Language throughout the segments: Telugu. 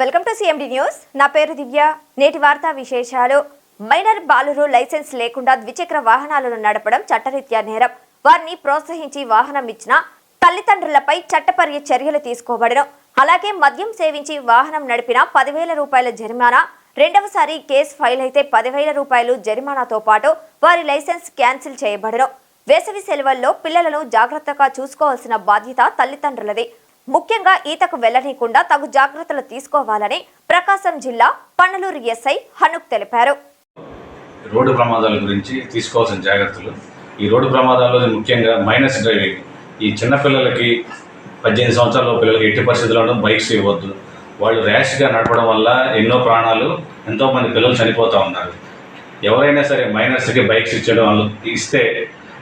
Welcome to CMD news. నా పేరు దివ్య. నేటి వార్తా విశేషాలు. మైనర్ బాలురు లైసెన్స్ లేకుండా ద్విచక్ర వాహనాలను నడపడం చట్టరీత్యా నేరం. వారిని ప్రోత్సహించి వాహనం ఇచ్చిన తల్లిదండ్రులపై చట్టపర్య చర్యలు తీసుకోబడను. అలాగే మద్యం సేవించి వాహనం నడిపిన 10,000 రూపాయల జరిమానా, రెండవసారి కేసు ఫైల్ అయితే 10,000 రూపాయలు జరిమానాతో పాటు వారి లైసెన్స్ క్యాన్సిల్ చేయబడను. వేసవి సెలవుల్లో పిల్లలను జాగ్రత్తగా చూసుకోవాల్సిన బాధ్యత తల్లిదండ్రులది. ముఖ్యంగా ఈతకు వెళ్లనీయకుండా తగు జాగ్రత్తలు తీసుకోవాలని ప్రకాశం జిల్లా పన్నలూరు ఎస్ఐ హనుక్ తెలిపారు. రోడ్డు ప్రమాదాల గురించి తీసుకోవాల్సిన జాగ్రత్తలు. ఈ రోడ్డు ప్రమాదాల్లో ముఖ్యంగా మైనస్ డ్రైవింగ్. ఈ చిన్నపిల్లలకి 18 సంవత్సరాల పిల్లలకి ఎట్టి పరిస్థితుల్లోనూ బైక్స్ ఇవ్వద్దు. వాళ్ళు ర్యాష్గా నడపడం వల్ల ఎన్నో ప్రాణాలు, ఎంతోమంది పిల్లలు చనిపోతూ ఉన్నారు. ఎవరైనా సరే మైనర్స్కి బైక్స్ ఇస్తే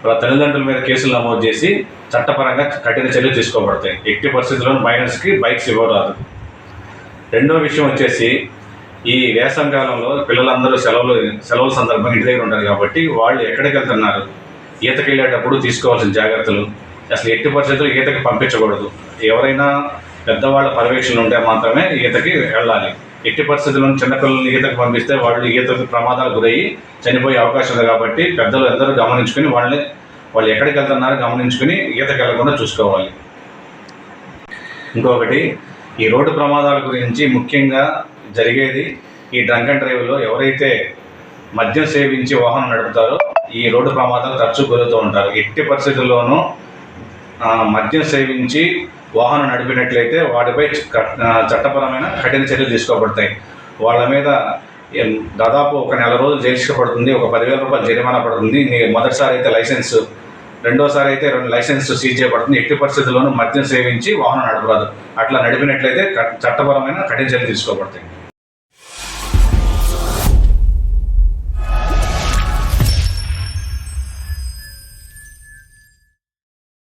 వాళ్ళ తల్లిదండ్రుల మీద కేసులు నమోదు చేసి చట్టపరంగా కఠిన చర్యలు తీసుకోబడతాయి. ఎట్టి పరిస్థితుల్లోనూ మైనర్స్కి బైక్స్ ఇవ్వరాదు. రెండో విషయం వచ్చేసి, ఈ వేసవికాలంలో పిల్లలందరూ సెలవుల సందర్భంగా ఇంటి దగ్గర ఉంటారు కాబట్టి వాళ్ళు ఎక్కడికి వెళ్తున్నారు, ఈతకి వెళ్ళేటప్పుడు తీసుకోవాల్సిన జాగ్రత్తలు. అసలు ఎట్టి పరిస్థితుల్లో ఈతకి పంపించకూడదు. ఎవరైనా పెద్దవాళ్ళ పర్యవేక్షణ ఉంటే మాత్రమే ఈతకి వెళ్ళాలి. ఎట్టి పరిస్థితుల్లో చిన్నపిల్లల్ని ఈతకు పంపిస్తే వాళ్ళు ఈతకు ప్రమాదాలు గురయ్యి చనిపోయే అవకాశం ఉంది కాబట్టి పెద్దలు అందరూ గమనించుకుని వాళ్ళు ఎక్కడికి వెళ్తున్నారో గమనించుకుని ఈతకి వెళ్లకుండా చూసుకోవాలి. ఇంకొకటి, ఈ రోడ్డు ప్రమాదాల గురించి ముఖ్యంగా జరిగేది ఈ డ్రంక్ అండ్ డ్రైవ్లో ఎవరైతే మద్యం సేవించి వాహనం నడుపుతారో ఈ రోడ్డు ప్రమాదాలు తరచూ గురవుతూ ఉంటారు. ఎట్టి పరిస్థితుల్లోనూ మద్యం సేవించి వాహనం నడిపినట్లయితే వాటిపై చట్టపరమైన కఠిన చర్యలు తీసుకోబడతాయి. వాళ్ళ మీద దాదాపు 1 నెల రోజులు జైలు శిక్ష పడుతుంది, ఒక 10,000 రూపాయలు జరిమానా పడుతుంది. మొదటిసారి అయితే లైసెన్స్, రెండోసారి అయితే 2 లైసెన్స్ సీజ్ చేయబడుతుంది. ఎట్టి పరిస్థితుల్లోనూ మద్యం సేవించి వాహనం నడపరాదు. అట్లా నడిపినట్లయితే చట్టపరమైన కఠిన చర్యలు తీసుకోబడతాయి.